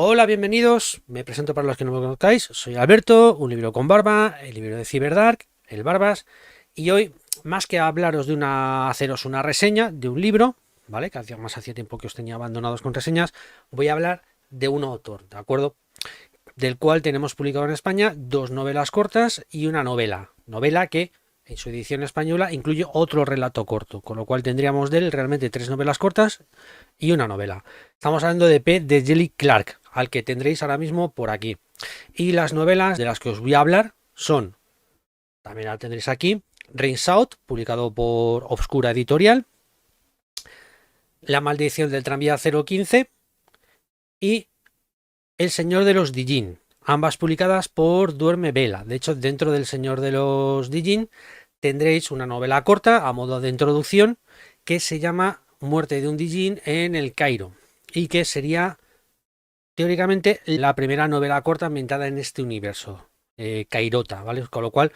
Hola, bienvenidos. Me presento para los que no me conozcáis. Soy Alberto, un libro con barba, el libro de Cyberdark, el Barbas. Y hoy, más que hablaros de haceros una reseña de un libro, ¿vale? Que hacía tiempo que os tenía abandonados con reseñas, voy a hablar de un autor, ¿de acuerdo? Del cual tenemos publicado en España dos novelas cortas y una novela. Novela que en su edición española incluye otro relato corto, con lo cual tendríamos de él realmente tres novelas cortas y una novela. Estamos hablando de P. de Jelly Clark, al que tendréis ahora mismo por aquí. Y las novelas de las que os voy a hablar son, también la tendréis aquí, Rings Out, publicado por Obscura Editorial, La maldición del tranvía 015 y El Señor de los Dijin, ambas publicadas por Duerme Vela. De hecho, dentro del Señor de los Dijin tendréis una novela corta a modo de introducción que se llama Muerte de un Dijin en el Cairo y que sería teóricamente la primera novela corta ambientada en este universo, cairota, ¿vale? Con lo cual,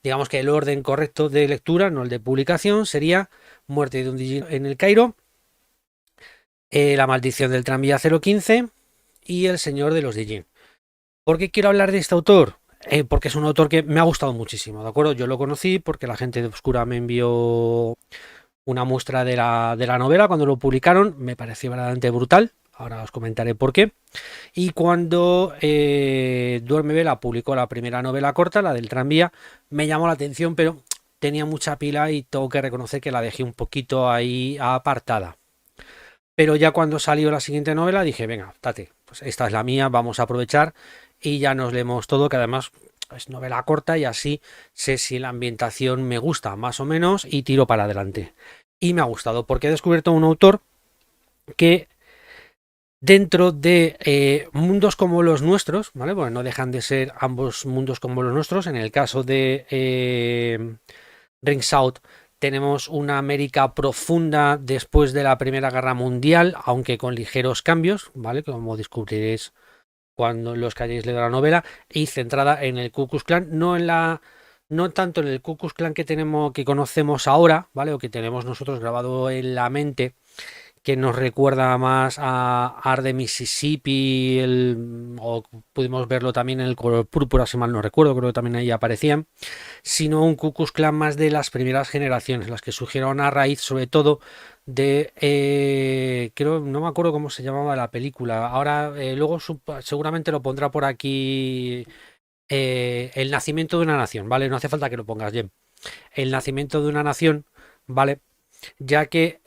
digamos que el orden correcto de lectura, no el de publicación, sería Muerte de un Dijin en el Cairo, La maldición del tranvía 015 y El Señor de los Dijin. ¿Por qué quiero hablar de este autor? Porque es un autor que me ha gustado muchísimo, ¿de acuerdo? Yo lo conocí porque la gente de Obscura me envió una muestra de la novela cuando lo publicaron, me pareció verdaderamente brutal, ahora os comentaré por qué. Y cuando Duerme Vela publicó la primera novela corta, la del tranvía, me llamó la atención, pero tenía mucha pila y tengo que reconocer que la dejé un poquito ahí apartada. Pero ya cuando salió la siguiente novela dije, venga, tate, pues esta es la mía, vamos a aprovechar y ya nos leemos todo, que además es novela corta y así sé si la ambientación me gusta más o menos y tiro para adelante. Y me ha gustado porque he descubierto un autor que dentro de mundos como los nuestros, ¿vale? Bueno, no dejan de ser ambos mundos como los nuestros. En el caso de Rings Out tenemos una América profunda después de la Primera Guerra Mundial, aunque con ligeros cambios, ¿vale? Como descubriréis cuando los que hayáis leído la novela, y centrada en el Ku Klux Klan, no tanto en el Ku Klux Klan que conocemos ahora, ¿vale? O que tenemos nosotros grabado en la mente, que nos recuerda más a Art de Mississippi, o pudimos verlo también en El color púrpura, si mal no recuerdo, creo que también ahí aparecían, sino un Ku Klux Klan más de las primeras generaciones, las que surgieron a raíz sobre todo de, creo, no me acuerdo cómo se llamaba la película, ahora luego seguramente lo pondrá por aquí, El nacimiento de una nación, ¿vale? No hace falta que lo pongas bien. El nacimiento de una nación, ¿vale? Ya que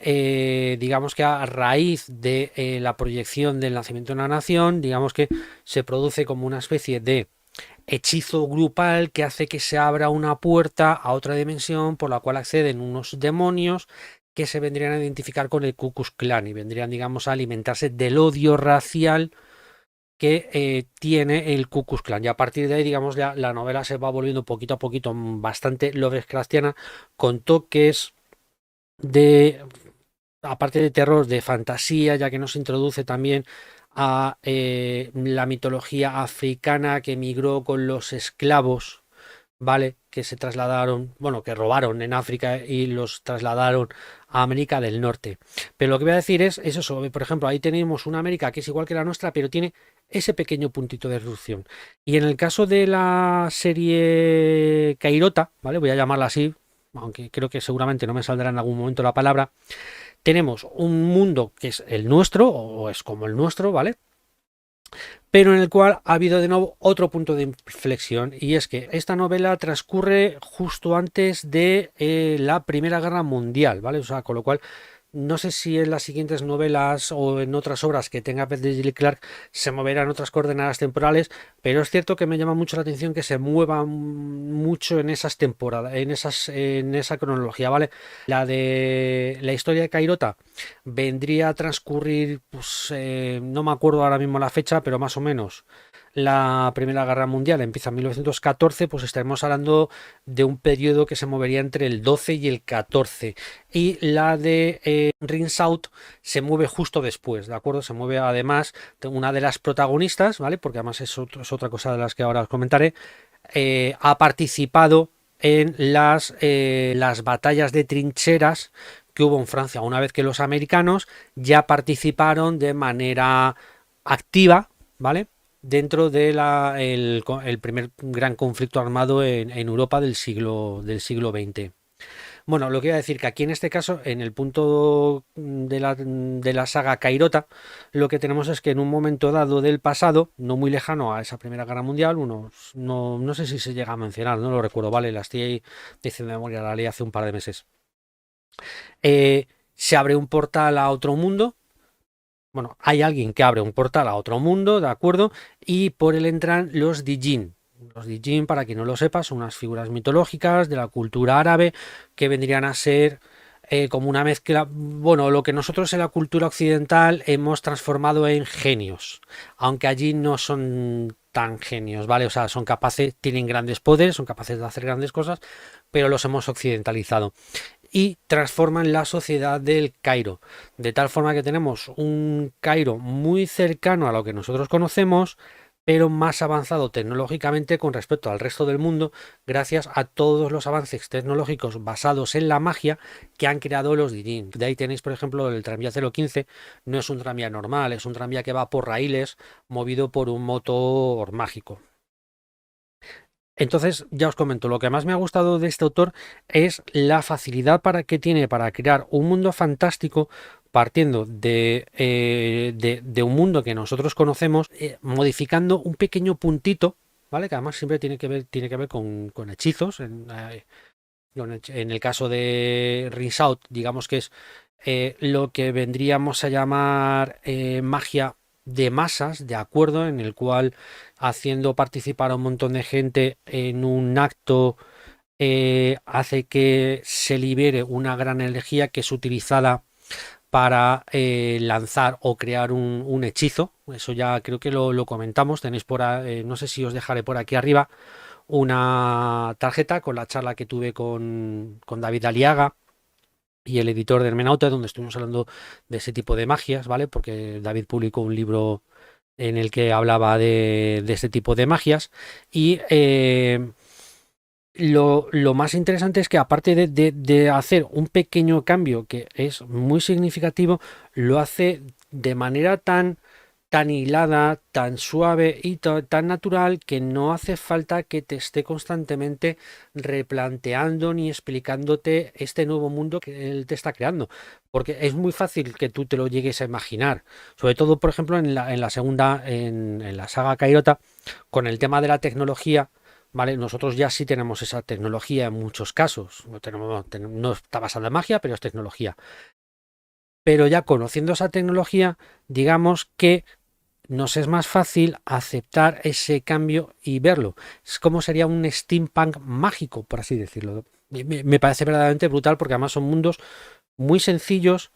digamos que a raíz de la proyección del nacimiento de una nación, digamos que se produce como una especie de hechizo grupal que hace que se abra una puerta a otra dimensión por la cual acceden unos demonios que se vendrían a identificar con el Ku Klux Klan y vendrían, digamos, a alimentarse del odio racial que tiene el Ku Klux Klan. Y a partir de ahí, digamos, la novela se va volviendo poquito a poquito bastante Lovecraftiana, con toques de, aparte de terror, de fantasía, ya que nos introduce también a la mitología africana que migró con los esclavos, ¿vale? Que se trasladaron, bueno, que robaron en África y los trasladaron a América del Norte. Pero lo que voy a decir es eso, por ejemplo, ahí tenemos una América que es igual que la nuestra, pero tiene ese pequeño puntito de disrupción. Y en el caso de la serie Cairota, ¿vale? Voy a llamarla así, aunque creo que seguramente no me saldrá en algún momento la palabra, tenemos un mundo que es el nuestro, o es como el nuestro, ¿vale? Pero en el cual ha habido de nuevo otro punto de inflexión, y es que esta novela transcurre justo antes de la Primera Guerra Mundial, ¿vale? O sea, con lo cual no sé si en las siguientes novelas o en otras obras que tenga P. de Clark se moverán otras coordenadas temporales, pero es cierto que me llama mucho la atención que se mueva mucho en esas temporadas, en esa cronología, ¿vale? La historia de Cairota vendría a transcurrir, pues no me acuerdo ahora mismo la fecha, pero más o menos la Primera Guerra Mundial empieza en 1914, pues estaremos hablando de un periodo que se movería entre el 12 y el 14. Y la de Rings Out se mueve justo después, ¿de acuerdo? Se mueve además de una de las protagonistas, ¿vale? Porque además es otra cosa de las que ahora os comentaré, ha participado en las batallas de trincheras que hubo en Francia, una vez que los americanos ya participaron de manera activa, ¿vale? Dentro de el primer gran conflicto armado en Europa del siglo XX. Bueno, lo que iba a decir que aquí en este caso, en el punto de la saga Cairota, lo que tenemos es que en un momento dado del pasado, no muy lejano a esa Primera Guerra Mundial, no sé si se llega a mencionar, no lo recuerdo, vale, la estoy diciendo de memoria, la ley hace un par de meses. Se abre un portal a otro mundo. Bueno, hay alguien que abre un portal a otro mundo, ¿de acuerdo? Y por él entran los Dijin. Los Dijin, para quien no lo sepa, son unas figuras mitológicas de la cultura árabe que vendrían a ser como una mezcla, bueno, lo que nosotros en la cultura occidental hemos transformado en genios, aunque allí no son tan genios, ¿vale? O sea, son capaces, tienen grandes poderes, son capaces de hacer grandes cosas, pero los hemos occidentalizado y transforman la sociedad del Cairo, de tal forma que tenemos un Cairo muy cercano a lo que nosotros conocemos, pero más avanzado tecnológicamente con respecto al resto del mundo, gracias a todos los avances tecnológicos basados en la magia que han creado los Dijin. De ahí tenéis, por ejemplo, el tranvía 015, no es un tranvía normal, es un tranvía que va por raíles movido por un motor mágico. Entonces, ya os comento, lo que más me ha gustado de este autor es la facilidad que tiene para crear un mundo fantástico partiendo de un mundo que nosotros conocemos, modificando un pequeño puntito, ¿vale? Que además siempre tiene que ver con hechizos. En el caso de Rinse Out, digamos que es lo que vendríamos a llamar magia de masas, de acuerdo, en el cual haciendo participar a un montón de gente en un acto hace que se libere una gran energía que es utilizada para lanzar o crear un hechizo. Eso ya creo que lo comentamos. Tenéis no sé si os dejaré por aquí arriba una tarjeta con la charla que tuve con David Aliaga y el editor de Hermenauta, donde estuvimos hablando de ese tipo de magias, ¿vale? Porque David publicó un libro en el que hablaba de este tipo de magias. Y lo más interesante es que aparte de hacer un pequeño cambio que es muy significativo, lo hace de manera tan hilada, tan suave y tan natural que no hace falta que te esté constantemente replanteando ni explicándote este nuevo mundo que él te está creando. Porque es muy fácil que tú te lo llegues a imaginar. Sobre todo, por ejemplo, en la segunda, en la saga Cairota, con el tema de la tecnología. ¿Vale? Nosotros ya sí tenemos esa tecnología en muchos casos. No está basada en magia, pero es tecnología. Pero ya conociendo esa tecnología, digamos que nos es más fácil aceptar ese cambio y verlo. Es como sería un steampunk mágico, por así decirlo. Me parece verdaderamente brutal porque además son mundos muy sencillos,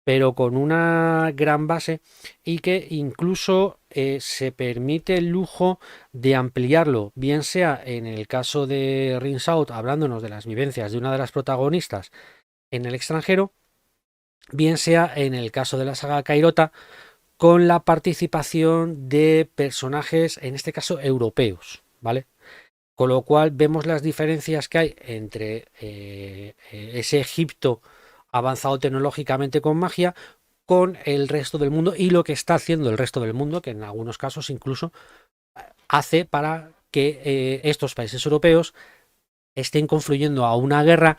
pero con una gran base y que incluso se permite el lujo de ampliarlo, bien sea en el caso de Rinse Out, hablándonos de las vivencias de una de las protagonistas en el extranjero, bien sea en el caso de la saga Cairota, con la participación de personajes, en este caso europeos, ¿vale? Con lo cual vemos las diferencias que hay entre ese Egipto avanzado tecnológicamente con magia con el resto del mundo y lo que está haciendo el resto del mundo, que en algunos casos incluso hace para que estos países europeos estén confluyendo a una guerra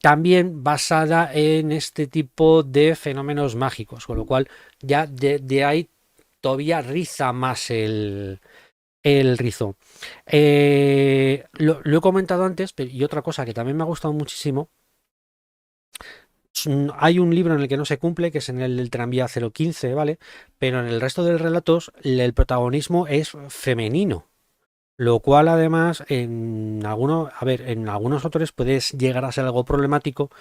también basada en este tipo de fenómenos mágicos, con lo cual ya de ahí todavía riza más el rizo. Lo he comentado antes, y otra cosa que también me ha gustado muchísimo, hay un libro en el que no se cumple, que es en el del tranvía 015, ¿vale? Pero en el resto de relatos el protagonismo es femenino. Lo cual además en algunos autores puedes llegar a ser algo problemático,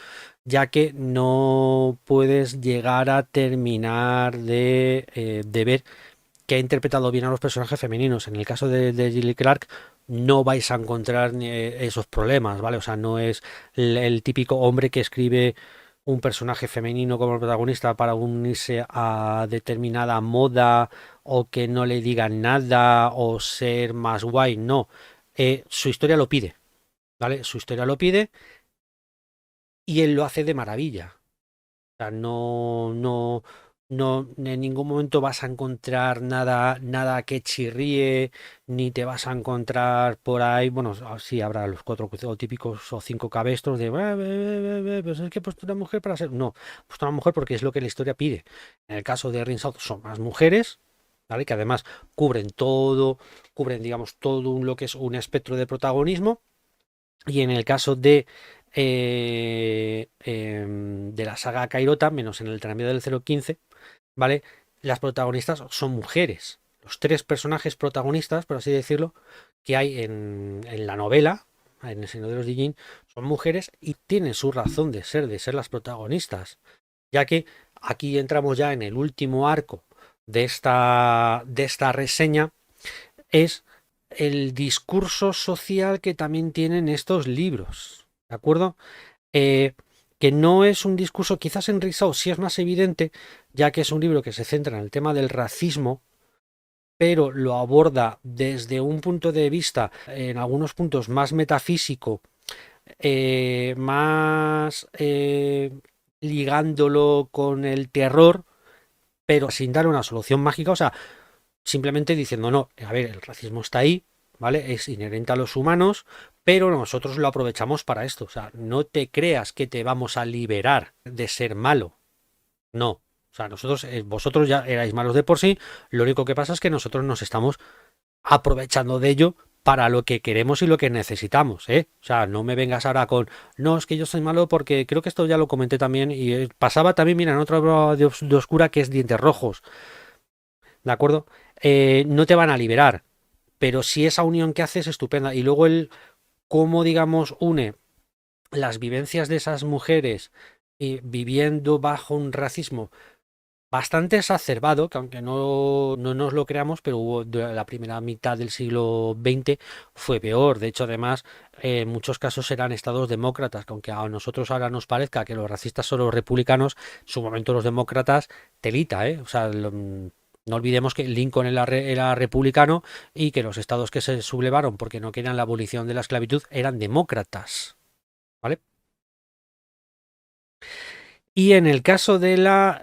ya que no puedes llegar a terminar de ver que ha interpretado bien a los personajes femeninos. En el caso de Gilly Clark no vais a encontrar esos problemas, ¿vale? O sea, no es el típico hombre que escribe un personaje femenino como protagonista para unirse a determinada moda o que no le digan nada o ser más guay, no. Su historia lo pide, ¿vale? Su historia lo pide y él lo hace de maravilla. O sea, no, No, en ningún momento vas a encontrar nada que chirríe, ni te vas a encontrar por ahí, bueno, sí habrá los cuatro o típicos o cinco cabestros de, pues es que he puesto una mujer para ser, no, he puesto una mujer porque es lo que la historia pide. En el caso de Ring South son más mujeres, ¿vale? Que además cubren, digamos, todo lo que es un espectro de protagonismo. Y en el caso de la saga Kairota, menos en el tranvía del 015, ¿vale? Las protagonistas son mujeres. Los tres personajes protagonistas, por así decirlo, que hay en la novela, en El Señor de los Dijin, son mujeres y tienen su razón de ser las protagonistas. Ya que aquí entramos ya en el último arco de esta reseña, es el discurso social que también tienen estos libros. ¿De acuerdo? eh, que no es un discurso, quizás en Rizzo sí es más evidente, ya que es un libro que se centra en el tema del racismo, pero lo aborda desde un punto de vista, en algunos puntos, más metafísico, más ligándolo con el terror, pero sin dar una solución mágica, o sea, simplemente diciendo, no, a ver, el racismo está ahí, ¿vale? Es inherente a los humanos, pero nosotros lo aprovechamos para esto. O sea, no te creas que te vamos a liberar de ser malo. No. O sea, vosotros ya erais malos de por sí, lo único que pasa es que nosotros nos estamos aprovechando de ello para lo que queremos y lo que necesitamos, ¿eh? O sea, no me vengas ahora con, no, es que yo soy malo porque creo que esto ya lo comenté también y pasaba también, mira, en otra obra de Oscura que es Dientes Rojos, ¿de acuerdo? No te van a liberar, pero si esa unión que hace es estupenda. Y luego el cómo, digamos, une las vivencias de esas mujeres viviendo bajo un racismo bastante exacerbado, que aunque no nos lo creamos, pero la primera mitad del siglo XX fue peor. De hecho, además, en muchos casos eran estados demócratas, que aunque a nosotros ahora nos parezca que los racistas son los republicanos, en su momento los demócratas, telita, ¿eh? O sea, no olvidemos que Lincoln era republicano y que los estados que se sublevaron porque no querían la abolición de la esclavitud eran demócratas, ¿vale? Y en el caso de la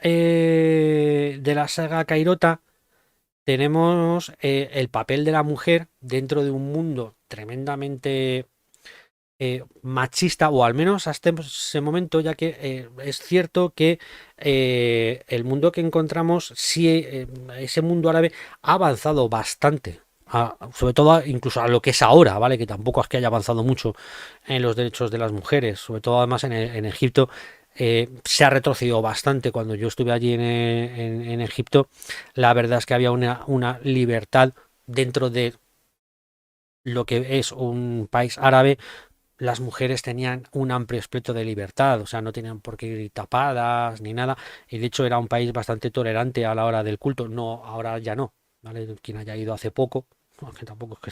saga Kairota, tenemos el papel de la mujer dentro de un mundo tremendamente machista, o al menos hasta ese momento, ya que es cierto que el mundo que encontramos, sí, ese mundo árabe ha avanzado bastante. Sobre todo incluso a lo que es ahora, ¿vale? Que tampoco es que haya avanzado mucho en los derechos de las mujeres, sobre todo además en Egipto. Se ha retrocedido bastante. Cuando yo estuve allí en Egipto, la verdad es que había una libertad dentro de lo que es un país árabe. Las mujeres tenían un amplio espectro de libertad, o sea, no tenían por qué ir tapadas ni nada, y de hecho era un país bastante tolerante a la hora del culto. No, ahora ya no, ¿vale? Quien haya ido hace poco, aunque tampoco es que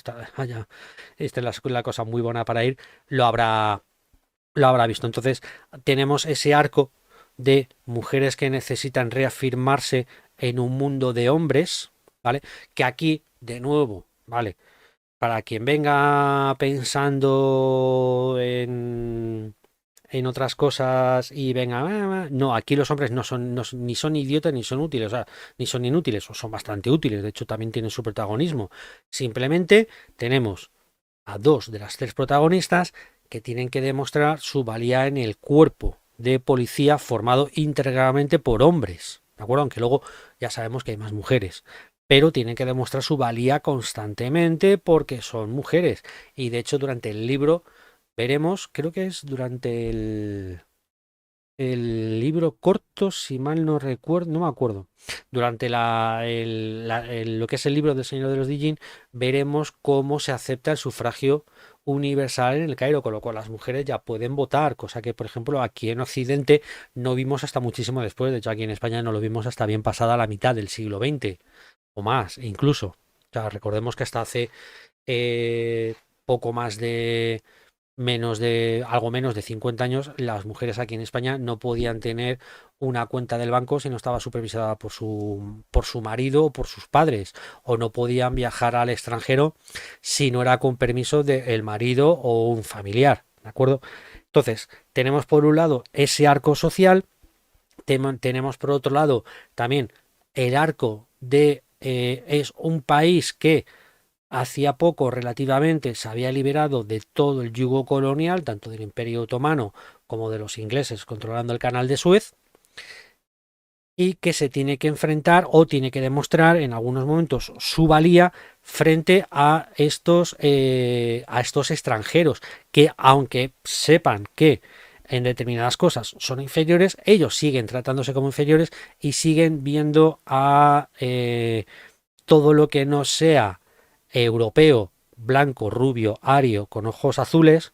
esta es la cosa muy buena para ir, lo habrá visto. Entonces, tenemos ese arco de mujeres que necesitan reafirmarse en un mundo de hombres, ¿vale? Que aquí, de nuevo, ¿vale? Para quien venga pensando en otras cosas y venga, no, aquí los hombres no son, ni son idiotas ni son útiles, o sea, ni son inútiles, o son bastante útiles, de hecho también tienen su protagonismo. Simplemente tenemos a dos de las tres protagonistas que tienen que demostrar su valía en el cuerpo de policía formado íntegramente por hombres, ¿de acuerdo? Aunque luego ya sabemos que hay más mujeres, pero tienen que demostrar su valía constantemente porque son mujeres. Y de hecho durante el libro veremos, creo que es durante el libro corto, si mal no recuerdo, no me acuerdo. Durante lo que es el libro del Señor de los Dijin, veremos cómo se acepta el sufragio universal en el Cairo, con lo cual las mujeres ya pueden votar, cosa que, por ejemplo, aquí en Occidente no vimos hasta muchísimo después. De hecho, aquí en España no lo vimos hasta bien pasada la mitad del siglo XX o más, incluso. O sea, recordemos que hasta hace poco más de algo menos de 50 años, las mujeres aquí en España no podían tener una cuenta del banco si no estaba supervisada por su marido o por sus padres, o no podían viajar al extranjero si no era con permiso del marido o un familiar, ¿de acuerdo? Entonces, tenemos por un lado ese arco social Tenemos por otro lado también el arco de es un país que hacía poco relativamente se había liberado de todo el yugo colonial, tanto del Imperio Otomano como de los ingleses controlando el canal de Suez, y que se tiene que enfrentar o tiene que demostrar en algunos momentos su valía frente a estos extranjeros que, aunque sepan que en determinadas cosas son inferiores, ellos siguen tratándose como inferiores y siguen viendo a todo lo que no sea europeo, blanco, rubio, ario, con ojos azules,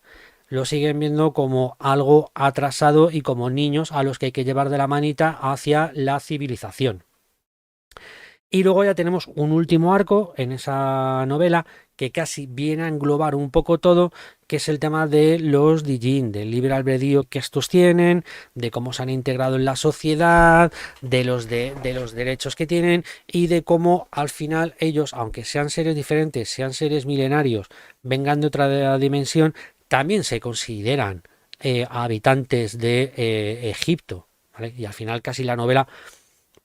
lo siguen viendo como algo atrasado y como niños a los que hay que llevar de la manita hacia la civilización. Y luego ya tenemos un último arco en esa novela que casi viene a englobar un poco todo, que es el tema de los Dijin, del libre albedrío que estos tienen, de cómo se han integrado en la sociedad, de los derechos que tienen y de cómo al final ellos, aunque sean seres diferentes, sean seres milenarios, vengan de otra dimensión, también se consideran habitantes de Egipto. ¿Vale? Y al final casi la novela,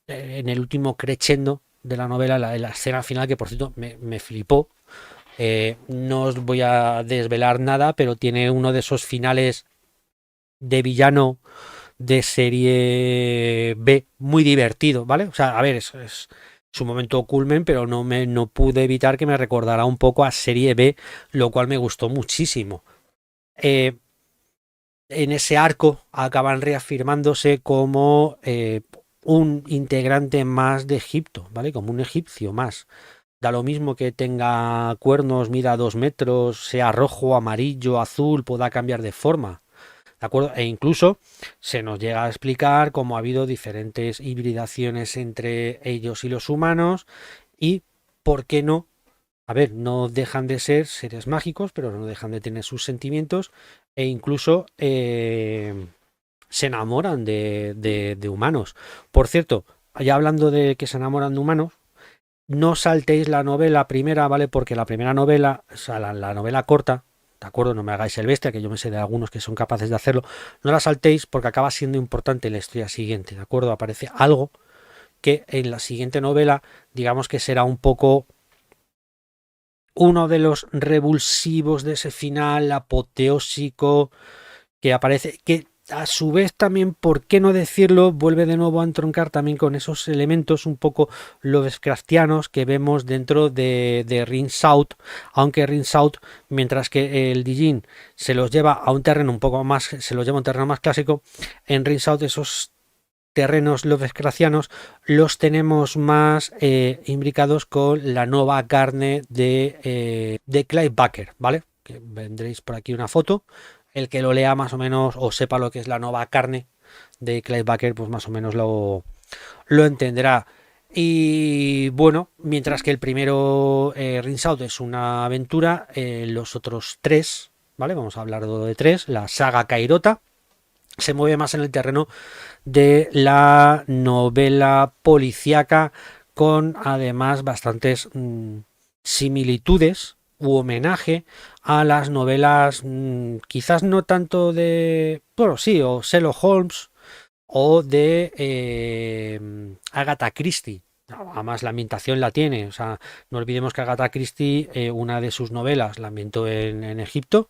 en el último crescendo de la novela, la escena final, que por cierto me flipó. No os voy a desvelar nada, pero tiene uno de esos finales de villano de serie B muy divertido, ¿vale? O sea, a ver, es su momento culmen, pero no pude evitar que me recordara un poco a serie B, lo cual me gustó muchísimo. Eh, en ese arco acaban reafirmándose como un integrante más de Egipto, ¿vale? Como un egipcio más. Da lo mismo que tenga cuernos, mida 2 metros, sea rojo, amarillo, azul, pueda cambiar de forma. ¿De acuerdo? E incluso se nos llega a explicar cómo ha habido diferentes hibridaciones entre ellos y los humanos y por qué no. A ver, no dejan de ser seres mágicos, pero no dejan de tener sus sentimientos e incluso se enamoran de humanos. Por cierto, ya hablando de que se enamoran de humanos, no saltéis la novela primera, ¿vale? Porque la primera novela, o sea, la novela corta, ¿de acuerdo? No me hagáis el bestia, que yo me sé de algunos que son capaces de hacerlo. No la saltéis porque acaba siendo importante en la historia siguiente, ¿de acuerdo? Aparece algo que en la siguiente novela, digamos que será un poco uno de los revulsivos de ese final apoteósico que aparece, que a su vez también, ¿por qué no decirlo? Vuelve de nuevo a entroncar también con esos elementos un poco Lovecraftianos que vemos dentro de Rinse Out, aunque Rinse Out, mientras que el Dijin se los lleva a un terreno un poco más, se los lleva a un terreno más clásico, en Rinse Out esos terrenos Lovecraftianos los tenemos más imbricados con la nueva carne de Clive Barker, ¿vale? Que vendréis por aquí una foto. El que lo lea más o menos o sepa lo que es la nueva carne de Clive Barker, pues más o menos lo entenderá. Y bueno, mientras que el primero, Rinse Out, es una aventura, los otros tres, ¿vale? Vamos a hablar de tres. La saga Cairota se mueve más en el terreno de la novela policíaca, con además bastantes similitudes u homenaje a las novelas, quizás no tanto de, bueno, sí, o Sherlock Holmes o de Agatha Christie. Además, la ambientación la tiene. O sea, no olvidemos que Agatha Christie, una de sus novelas, la ambientó en Egipto.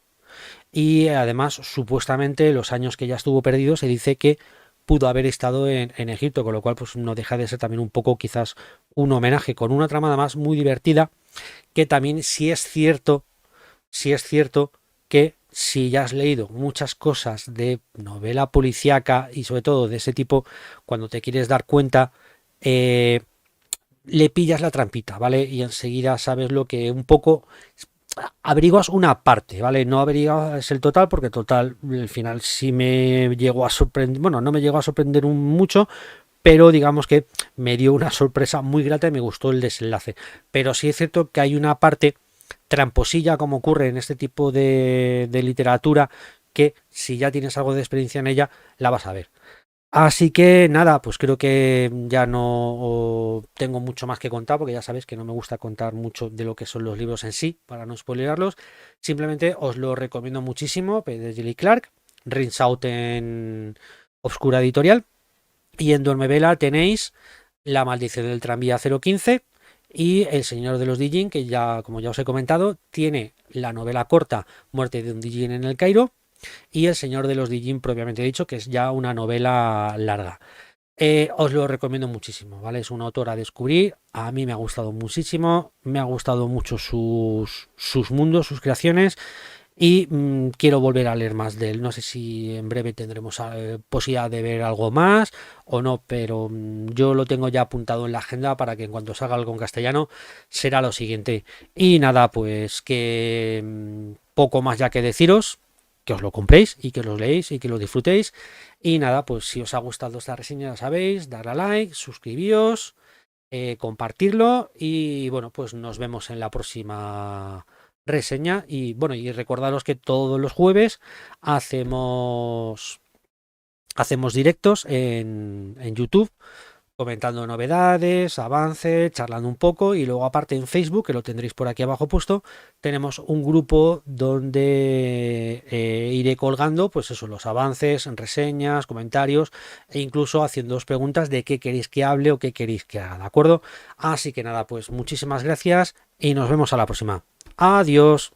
Y además, supuestamente, los años que ya estuvo perdido, se dice que pudo haber estado en Egipto, con lo cual pues no deja de ser también un poco quizás un homenaje con una trama además muy divertida, que también sí es cierto que si ya has leído muchas cosas de novela policíaca y sobre todo de ese tipo, cuando te quieres dar cuenta, le pillas la trampita, ¿vale? Y enseguida sabes lo que un poco averiguas una parte, ¿vale? No averiguas el total, porque total, al final sí me llegó a sorprender, bueno, no me llegó a sorprender mucho, pero digamos que me dio una sorpresa muy grata y me gustó el desenlace. Pero sí es cierto que hay una parte tramposilla, como ocurre en este tipo de literatura, que si ya tienes algo de experiencia en ella, la vas a ver. Así que nada, pues creo que ya no tengo mucho más que contar, porque ya sabéis que no me gusta contar mucho de lo que son los libros en sí, para no spoilerarlos. Simplemente os lo recomiendo muchísimo, de Julie Clark, Rinse Out en Obscura Editorial. Y en Dormevela tenéis La maldición del tranvía 015 y El señor de los Dijin, que ya, como ya os he comentado, tiene la novela corta Muerte de un Dijin en el Cairo y El señor de los Dijin propiamente dicho, que es ya una novela larga. Os lo recomiendo muchísimo, ¿vale? Es un autor a descubrir, a mí me ha gustado muchísimo, me ha gustado mucho sus mundos, sus creaciones y quiero volver a leer más de él. No sé si en breve tendremos posibilidad de ver algo más o no, pero yo lo tengo ya apuntado en la agenda para que en cuanto salga algo en castellano será lo siguiente. Y nada, pues que poco más ya que deciros, que os lo compréis y que los leéis y que lo disfrutéis. Y nada, pues si os ha gustado esta reseña ya sabéis, darle a like, suscribíos, compartirlo y bueno, pues nos vemos en la próxima reseña y bueno, y recordaros que todos los jueves hacemos directos en YouTube comentando novedades, avances, charlando un poco y luego aparte en Facebook, que lo tendréis por aquí abajo puesto, tenemos un grupo donde iré colgando pues eso, los avances, reseñas, comentarios e incluso haciéndoos preguntas de qué queréis que hable o qué queréis que haga, ¿de acuerdo? Así que nada, pues muchísimas gracias y nos vemos a la próxima. Adiós.